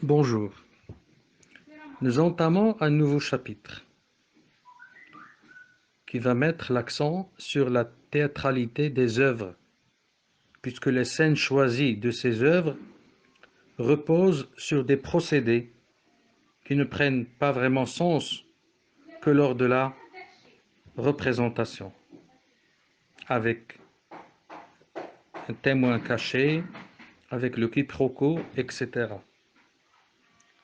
Bonjour, nous entamons un nouveau chapitre qui va mettre l'accent sur la théâtralité des œuvres, puisque les scènes choisies de ces œuvres reposent sur des procédés qui ne prennent pas vraiment sens que lors de la représentation, avec un témoin caché, avec le quiproquo, etc.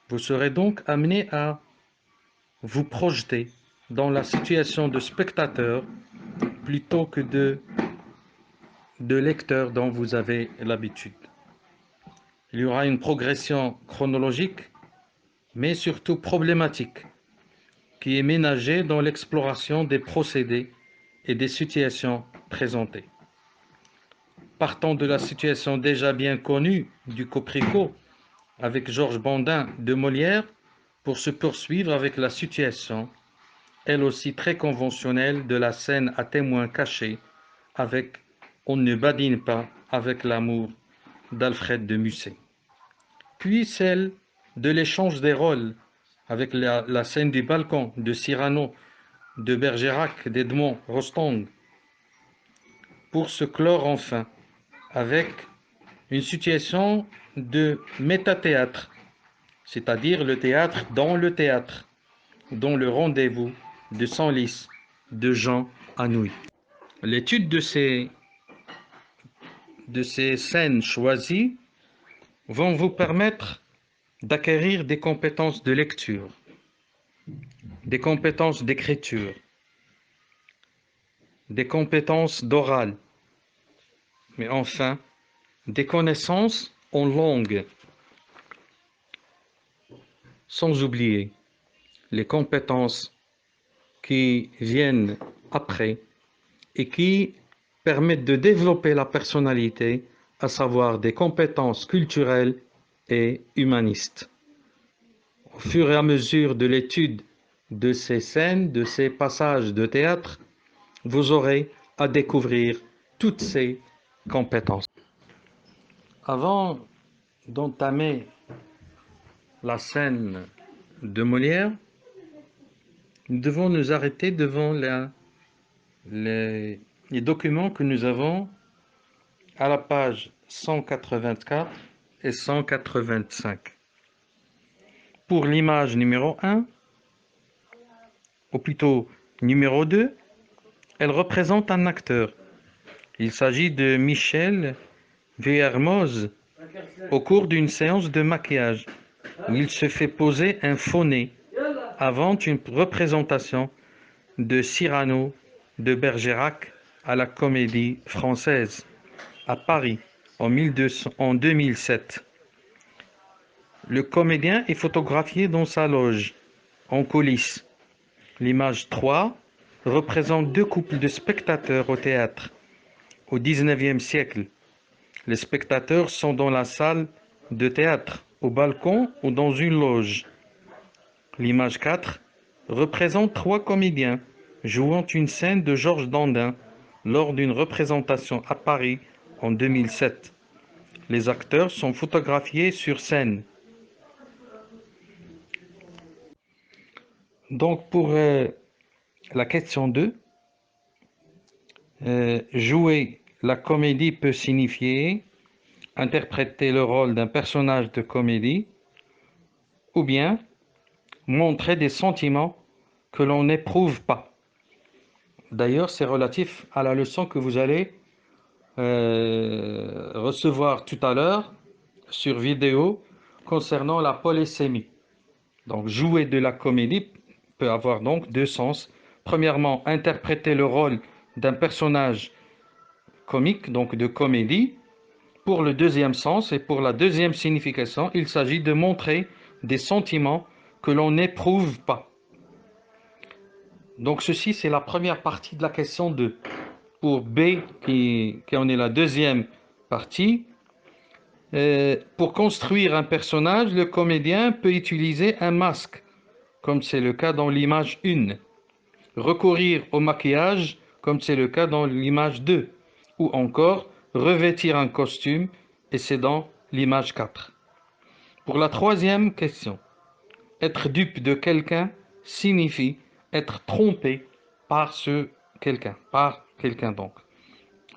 Vous serez donc amené à vous projeter dans la situation de spectateur plutôt que de lecteur dont vous avez l'habitude. Il y aura une progression chronologique, mais surtout problématique, qui est ménagée dans l'exploration des procédés et des situations présentées. Partant de la situation déjà bien connue du coquelicot avec Georges Bandin de Molière, pour se poursuivre avec la situation, elle aussi très conventionnelle, de la scène à témoin caché avec On ne badine pas avec l'amour d'Alfred de Musset. Puis celle de l'échange des rôles avec la scène du balcon de Cyrano, de Bergerac, d'Edmond Rostand, pour se clore enfin avec une situation de métathéâtre, c'est-à-dire le théâtre dans le théâtre, dont le rendez-vous de Senlis, de Jean Anouilh. L'étude de ces scènes choisies vont vous permettre d'acquérir des compétences de lecture, des compétences d'écriture, des compétences d'oral, mais enfin des connaissances en langue, sans oublier les compétences qui viennent après et qui permettent de développer la personnalité, à savoir des compétences culturelles et humanistes. Au fur et à mesure de l'étude de ces scènes, de ces passages de théâtre, vous aurez à découvrir toutes ces compétences. Avant d'entamer la scène de Molière, nous devons nous arrêter devant les documents que nous avons à la page 184 et 185. Pour l'image numéro 1, ou plutôt numéro 2, elle représente un acteur. Il s'agit de Michel Vuillermoz au cours d'une séance de maquillage où il se fait poser un faux nez avant une représentation de Cyrano de Bergerac à la Comédie Française à Paris en 2007. Le comédien est photographié dans sa loge, en coulisses. L'image 3 représente deux couples de spectateurs au théâtre. Au XIXe siècle, les spectateurs sont dans la salle de théâtre, au balcon ou dans une loge. L'image 4 représente trois comédiens jouant une scène de Georges Dandin lors d'une représentation à Paris en 2007. Les acteurs sont photographiés sur scène. Donc pour la question 2, jouer la comédie peut signifier interpréter le rôle d'un personnage de comédie ou bien montrer des sentiments que l'on n'éprouve pas. D'ailleurs, c'est relatif à la leçon que vous allez recevoir tout à l'heure sur vidéo concernant la polysémie. Donc, jouer de la comédie peut avoir donc deux sens. Premièrement, interpréter le rôle d'un personnage comique, donc de comédie. Pour le deuxième sens et pour la deuxième signification, il s'agit de montrer des sentiments que l'on n'éprouve pas. Donc ceci, c'est la première partie de la question 2. Pour B, qui en est la deuxième partie, pour construire un personnage, le comédien peut utiliser un masque, comme c'est le cas dans l'image 1. Recourir au maquillage, comme c'est le cas dans l'image 2. Ou encore, revêtir un costume, et c'est dans l'image 4. Pour la troisième question, être dupe de quelqu'un signifie être trompé par quelqu'un donc.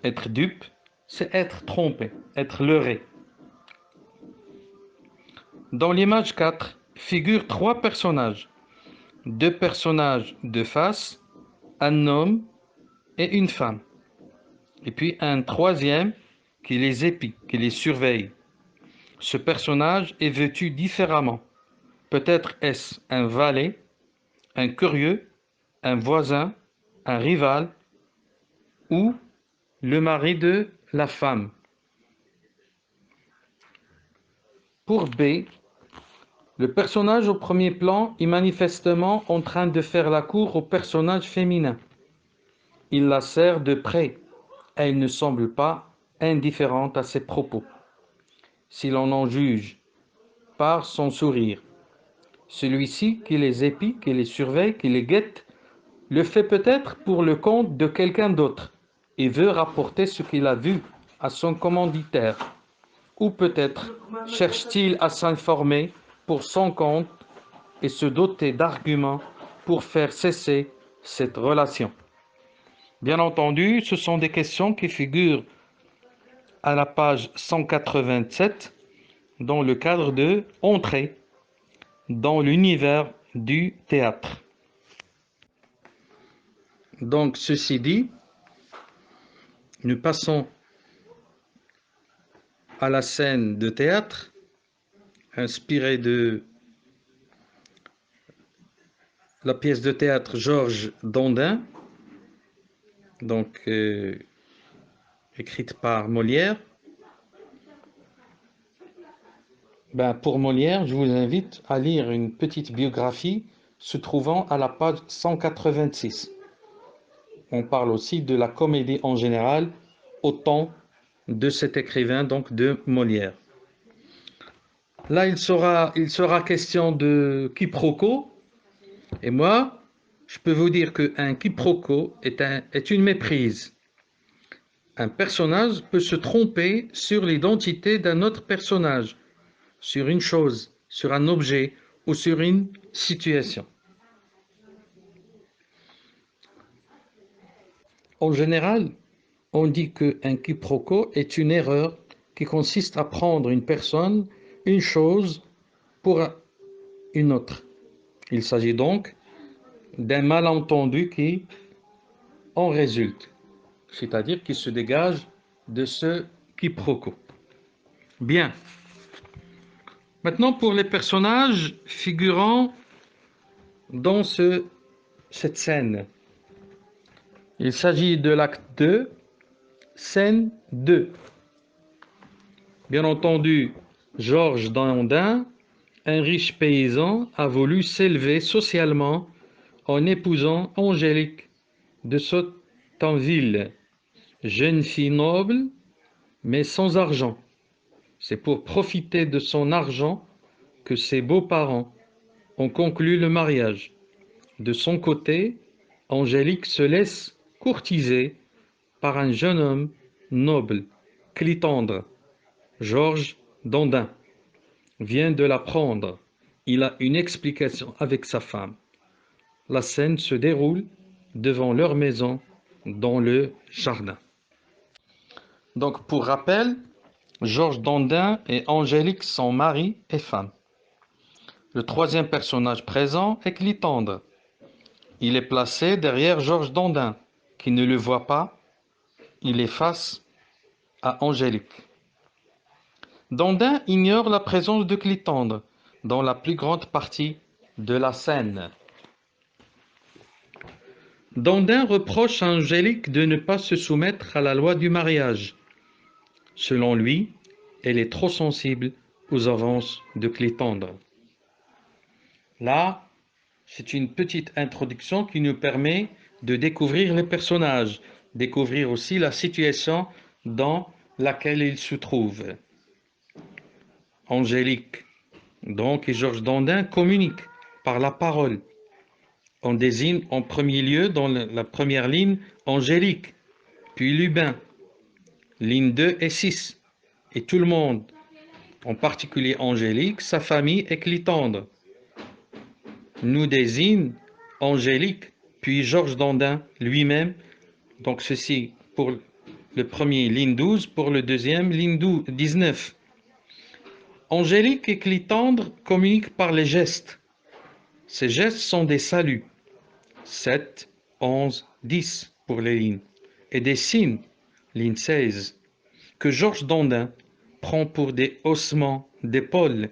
Être dupe, c'est être trompé, être leurré. Dans l'image 4, figurent trois personnages. Deux personnages de face, un homme et une femme. Et puis un troisième qui les épie, qui les surveille. Ce personnage est vêtu différemment. Peut-être est-ce un valet, un curieux, un voisin, un rival ou le mari de la femme. Pour B, le personnage au premier plan est manifestement en train de faire la cour au personnage féminin. Il la sert de près et il ne semble pas indifférente à ses propos. Si l'on en juge par son sourire, celui-ci qui les épie, qui les surveille, qui les guette, le fait peut-être pour le compte de quelqu'un d'autre et veut rapporter ce qu'il a vu à son commanditaire. Ou peut-être cherche-t-il à s'informer pour son compte et se doter d'arguments pour faire cesser cette relation. Bien entendu, ce sont des questions qui figurent à la page 187 dans le cadre de Entrée dans l'univers du théâtre. Donc, ceci dit, nous passons à la scène de théâtre inspirée de la pièce de théâtre Georges Dandin, donc écrite par Molière. Pour Molière, je vous invite à lire une petite biographie se trouvant à la page 186. On parle aussi de la comédie en général au temps de cet écrivain, donc de Molière. Là, il sera question de quiproquo. Et moi, je peux vous dire qu'un quiproquo est une méprise. Un personnage peut se tromper sur l'identité d'un autre personnage, sur une chose, sur un objet ou sur une situation. En général, on dit qu'un quiproquo est une erreur qui consiste à prendre une personne, une chose, pour une autre. Il s'agit donc d'un malentendu qui en résulte, c'est-à-dire qui se dégage de ce quiproquo. Bien. Maintenant, pour les personnages figurant dans cette scène. Il s'agit de l'acte 2, scène 2. Bien entendu, Georges Dandin, un riche paysan, a voulu s'élever socialement en épousant Angélique de Sautanville, jeune fille noble, mais sans argent. C'est pour profiter de son argent que ses beaux-parents ont conclu le mariage. De son côté, Angélique se laisse courtiser par un jeune homme noble, Clitandre. Georges Dandin vient de l'apprendre. Il a une explication avec sa femme. La scène se déroule devant leur maison dans le jardin. Donc, pour rappel, Georges Dandin et Angélique sont mari et femme. Le troisième personnage présent est Clitandre. Il est placé derrière Georges Dandin, qui ne le voit pas. Il est face à Angélique. Dandin ignore la présence de Clitandre dans la plus grande partie de la scène. Dandin reproche à Angélique de ne pas se soumettre à la loi du mariage. Selon lui, elle est trop sensible aux avances de Clitandre. Là, c'est une petite introduction qui nous permet de découvrir les personnages, découvrir aussi la situation dans laquelle ils se trouvent. Angélique, donc, et Georges Dandin communiquent par la parole. On désigne en premier lieu, dans la première ligne, Angélique, puis Lubin, ligne 2 et 6, et tout le monde. en particulier Angélique, sa famille et Clitandre, nous désigne Angélique, puis Georges Dandin lui-même. Donc ceci pour le premier, ligne 12, pour le deuxième, ligne 19. Angélique et Clitandre communiquent par les gestes. Ces gestes sont des saluts, 7, 11, 10 pour les lignes, et des signes, ligne 16, que Georges Dandin prend pour des haussements d'épaules,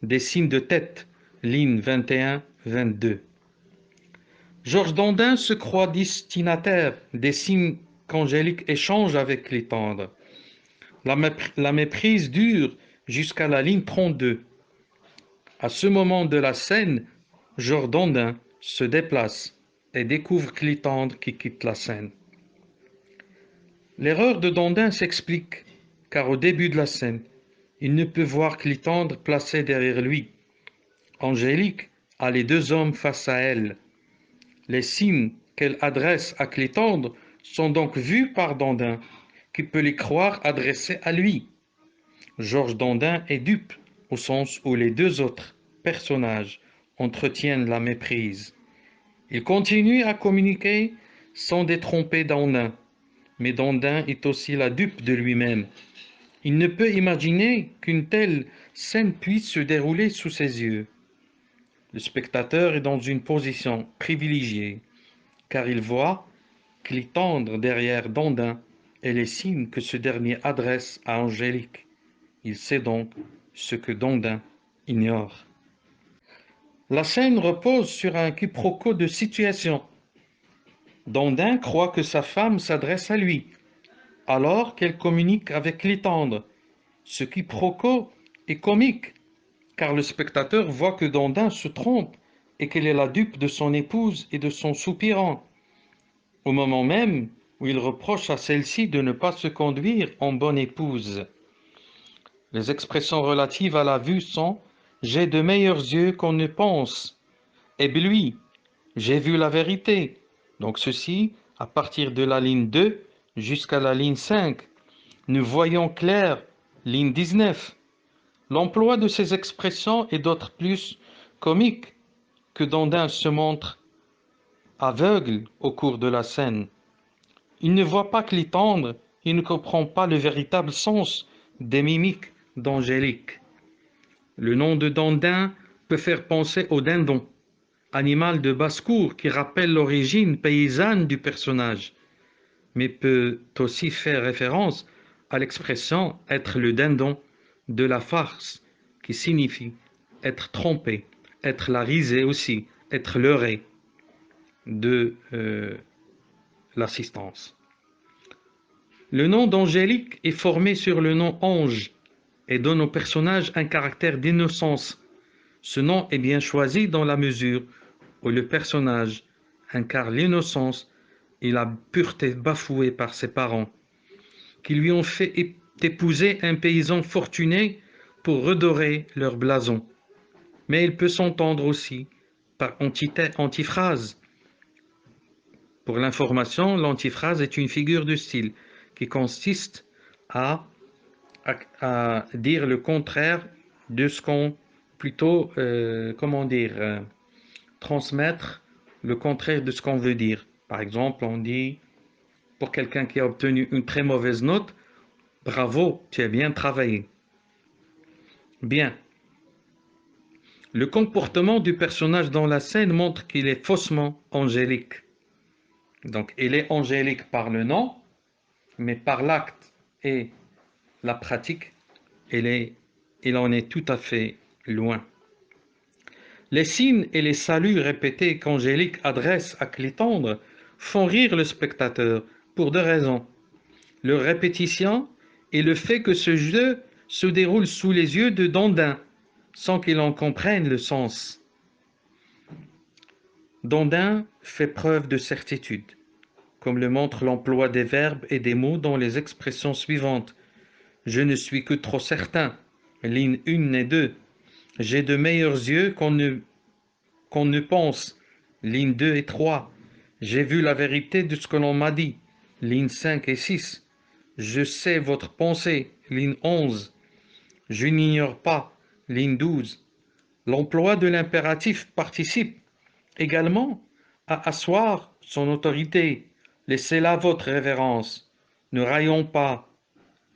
des signes de tête, ligne 21, 22. Georges Dandin se croit destinataire des signes qu'Angélique échange avec Clitandre. La méprise dure jusqu'à la ligne 32. À ce moment de la scène, Georges Dandin se déplace et découvre Clitandre qui quitte la scène. L'erreur de Dandin s'explique, car au début de la scène, il ne peut voir Clitandre placé derrière lui. Angélique a les deux hommes face à elle. Les signes qu'elle adresse à Clitandre sont donc vus par Dandin, qui peut les croire adressés à lui. Georges Dandin est dupe, au sens où les deux autres personnages entretiennent la méprise. Ils continuent à communiquer sans détromper Dandin, mais Dandin est aussi la dupe de lui-même. Il ne peut imaginer qu'une telle scène puisse se dérouler sous ses yeux. Le spectateur est dans une position privilégiée, car il voit Clitandre derrière Dandin et les signes que ce dernier adresse à Angélique. Il sait donc ce que Dandin ignore. La scène repose sur un quiproquo de situation. Dandin croit que sa femme s'adresse à lui, alors qu'elle communique avec Clitandre. Ce quiproquo est comique, car le spectateur voit que Dandin se trompe et qu'elle est la dupe de son épouse et de son soupirant, au moment même où il reproche à celle-ci de ne pas se conduire en bonne épouse. Les expressions relatives à la vue sont « j'ai de meilleurs yeux qu'on ne pense » et « lui, j'ai vu la vérité ». Donc ceci, à partir de la ligne 2 jusqu'à la ligne 5. Nous voyons clair, ligne 19. L'emploi de ces expressions est d'autant plus comique que Dandin se montre aveugle au cours de la scène. Il ne voit pas Clitandre, il ne comprend pas le véritable sens des mimiques d'Angélique. Le nom de Dandin peut faire penser au dindon, animal de basse-cour qui rappelle l'origine paysanne du personnage, mais peut aussi faire référence à l'expression être le dindon de la farce, qui signifie être trompé, être la risée aussi, être leurré de l'assistance. Le nom d'Angélique est formé sur le nom Ange et donne au personnage un caractère d'innocence. Ce nom est bien choisi dans la mesure où le personnage incarne l'innocence et la pureté bafouée par ses parents, qui lui ont fait épouser un paysan fortuné pour redorer leur blason. Mais il peut s'entendre aussi par antiphrase. Pour l'information, l'antiphrase est une figure de style qui consiste à dire le contraire de ce qu'on plutôt, transmettre le contraire de ce qu'on veut dire. Par exemple, on dit pour quelqu'un qui a obtenu une très mauvaise note, bravo, tu as bien travaillé. Bien. Le comportement du personnage dans la scène montre qu'il est faussement angélique. Donc, il est angélique par le nom, mais par l'acte et la pratique, il en est tout à fait loin. Les signes et les saluts répétés qu'Angélique adresse à Clitandre font rire le spectateur pour deux raisons. Leur répétition et le fait que ce jeu se déroule sous les yeux de Dandin, sans qu'il en comprenne le sens. Dandin fait preuve de certitude, comme le montre l'emploi des verbes et des mots dans les expressions suivantes. Je ne suis que trop certain, ligne 1 et 2. J'ai de meilleurs yeux qu'on ne pense, ligne 2 et 3. J'ai vu la vérité de ce que l'on m'a dit, ligne 5 et 6. Je sais votre pensée, ligne 11. Je n'ignore pas, ligne 12, l'emploi de l'impératif participe également à asseoir son autorité. Laissez-la votre révérence. Ne raillons pas.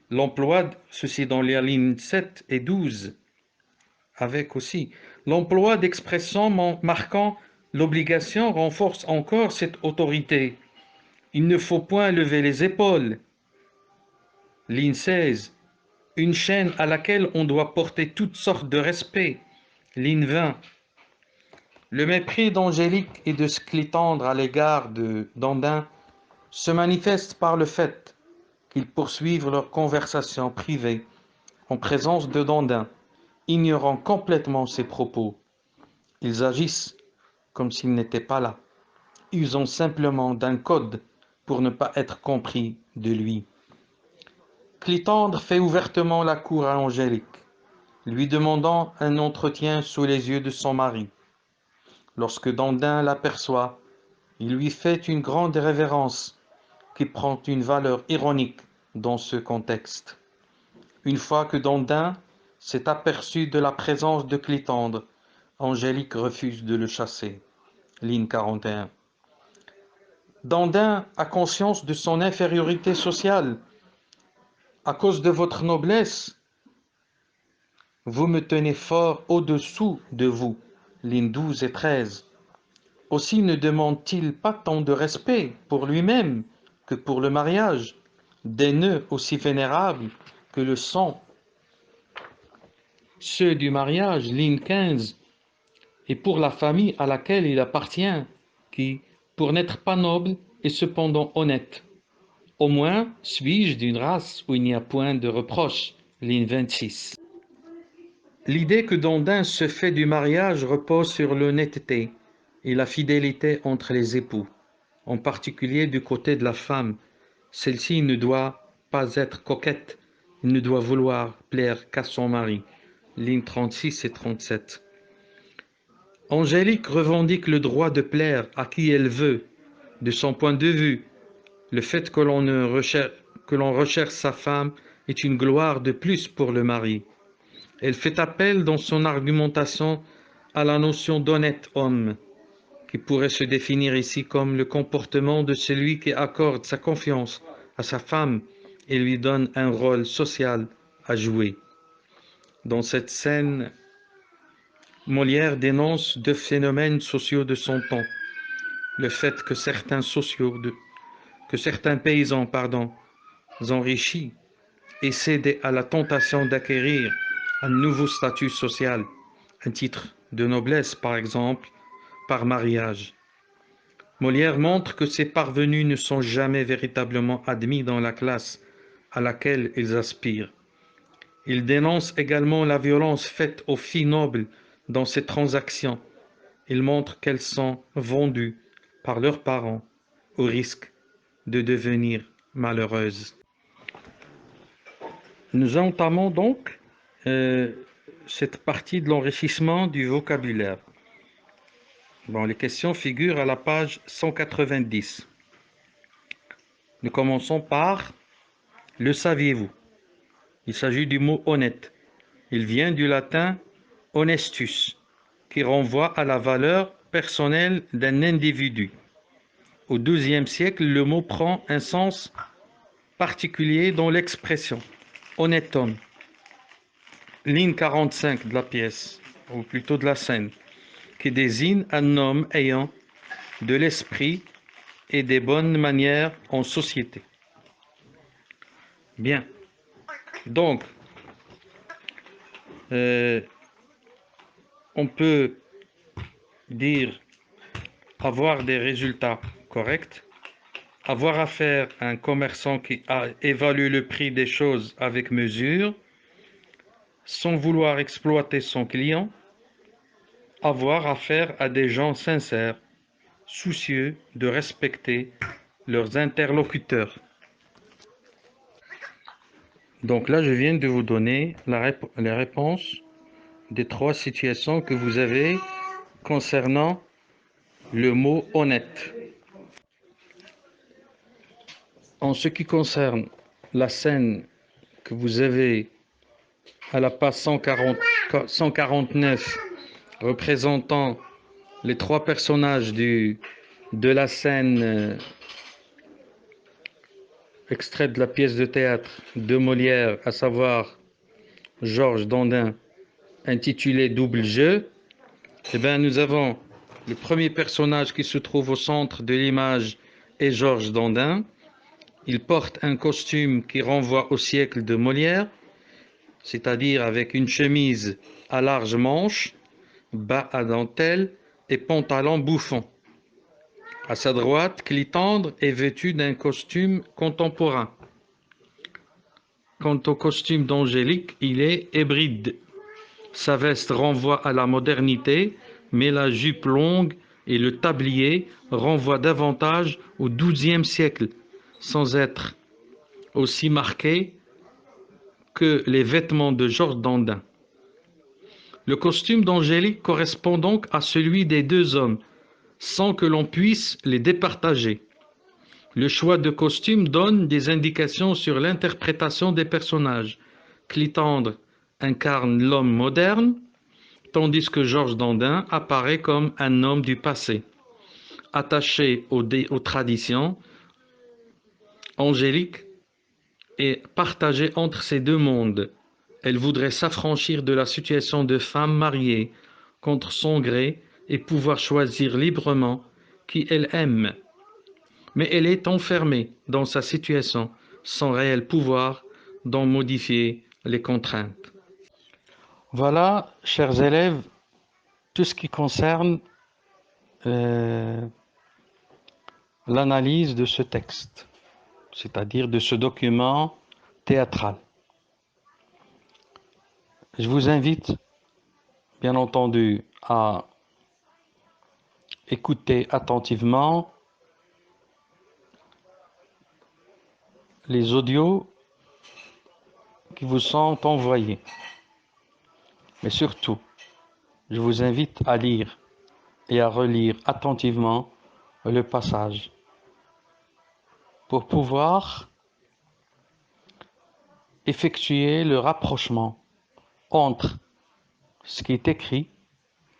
L'emploi, ceci dans les lignes 7 et 12, avec aussi l'emploi d'expressions marquant l'obligation renforce encore cette autorité. Il ne faut point lever les épaules. Ligne 16, une chaîne à laquelle on doit porter toutes sortes de respect. Ligne 20, le mépris d'Angélique et de Sclitandre à l'égard de Dandin se manifeste par le fait qu'ils poursuivent leur conversation privée en présence de Dandin, ignorant complètement ses propos. Ils agissent comme s'il n'était pas là, usant simplement d'un code pour ne pas être compris de lui. Clitandre fait ouvertement la cour à Angélique, lui demandant un entretien sous les yeux de son mari. Lorsque Dandin l'aperçoit, il lui fait une grande révérence qui prend une valeur ironique dans ce contexte. Une fois que Dandin s'est aperçu de la présence de Clitandre, Angélique refuse de le chasser. Ligne 41. Dandin a conscience de son infériorité sociale. À cause de votre noblesse, vous me tenez fort au-dessous de vous. Lignes 12 et 13. Aussi ne demande-t-il pas tant de respect pour lui-même que pour le mariage, des nœuds aussi vénérables que le sang. Ceux du mariage, ligne 15, et pour la famille à laquelle il appartient, qui, pour n'être pas noble, est cependant honnête. Au moins, suis-je d'une race où il n'y a point de reproche. Ligne 26. L'idée que Dandin se fait du mariage repose sur l'honnêteté et la fidélité entre les époux, en particulier du côté de la femme. Celle-ci ne doit pas être coquette, elle ne doit vouloir plaire qu'à son mari. Lignes 36 et 37. Angélique revendique le droit de plaire à qui elle veut. De son point de vue, le fait que l'on recherche sa femme est une gloire de plus pour le mari. Elle fait appel dans son argumentation à la notion d'honnête homme, qui pourrait se définir ici comme le comportement de celui qui accorde sa confiance à sa femme et lui donne un rôle social à jouer. Dans cette scène, Molière dénonce deux phénomènes sociaux de son temps. Le fait que certains paysans, enrichis et cédés à la tentation d'acquérir un nouveau statut social, un titre de noblesse par exemple, par mariage. Molière montre que ces parvenus ne sont jamais véritablement admis dans la classe à laquelle ils aspirent. Il dénonce également la violence faite aux filles nobles dans ces transactions. Il montre qu'elles sont vendues par leurs parents au risque de devenir malheureuses. Nous entamons donc cette partie de l'enrichissement du vocabulaire. Bon, les questions figurent à la page 190. Nous commençons par « Le saviez-vous » Il s'agit du mot « honnête ». Il vient du latin « honestus » qui renvoie à la valeur personnelle d'un individu. Au XIIe siècle, le mot prend un sens particulier dans l'expression « honnête homme ». Ligne 45 de la pièce, ou plutôt de la scène, qui désigne un homme ayant de l'esprit et des bonnes manières en société. Bien. Donc, on peut dire avoir des résultats corrects, avoir affaire à un commerçant qui évalue le prix des choses avec mesure, sans vouloir exploiter son client, avoir affaire à des gens sincères, soucieux de respecter leurs interlocuteurs. Donc là, je viens de vous donner les réponses des trois situations que vous avez concernant le mot honnête. En ce qui concerne la scène que vous avez à la page 149, représentant les trois personnages de la scène extraite de la pièce de théâtre de Molière, à savoir Georges Dandin, intitulé Double jeu. Eh bien, nous avons le premier personnage qui se trouve au centre de l'image est Georges Dandin. Il porte un costume qui renvoie au siècle de Molière, c'est-à-dire avec une chemise à larges manches, bas à dentelle et pantalon bouffant. À sa droite, Clitandre est vêtu d'un costume contemporain. Quant au costume d'Angélique, il est hybride. Sa veste renvoie à la modernité, mais la jupe longue et le tablier renvoient davantage au XIIe siècle, sans être aussi marqués que les vêtements de Georges Dandin. Le costume d'Angélique correspond donc à celui des deux hommes, sans que l'on puisse les départager. Le choix de costume donne des indications sur l'interprétation des personnages. Clitandre incarne l'homme moderne, tandis que Georges Dandin apparaît comme un homme du passé. Attaché aux traditions, Angélique est partagée entre ces deux mondes. Elle voudrait s'affranchir de la situation de femme mariée contre son gré et pouvoir choisir librement qui elle aime. Mais elle est enfermée dans sa situation sans réel pouvoir d'en modifier les contraintes. Voilà, chers élèves, tout ce qui concerne l'analyse de ce texte, c'est-à-dire de ce document théâtral. Je vous invite, bien entendu, à écouter attentivement les audios qui vous sont envoyés. Mais surtout, je vous invite à lire et à relire attentivement le passage pour pouvoir effectuer le rapprochement entre ce qui est écrit,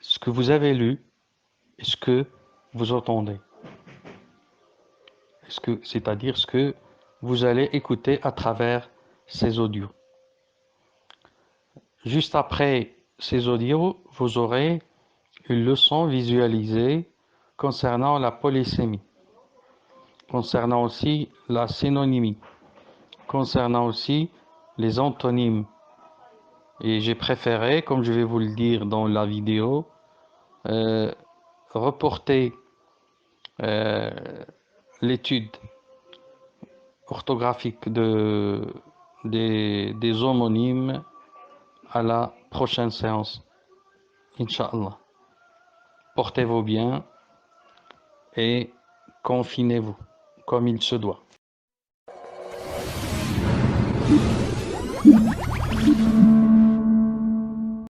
ce que vous avez lu et ce que vous entendez. C'est-à-dire ce que vous allez écouter à travers ces audios. Juste après ces audios, vous aurez une leçon visualisée concernant la polysémie, concernant aussi la synonymie, concernant aussi les antonymes. Et j'ai préféré, comme je vais vous le dire dans la vidéo, reporter l'étude orthographique des homonymes à la prochaine séance, Inch'Allah. Portez-vous bien et confinez-vous comme il se doit.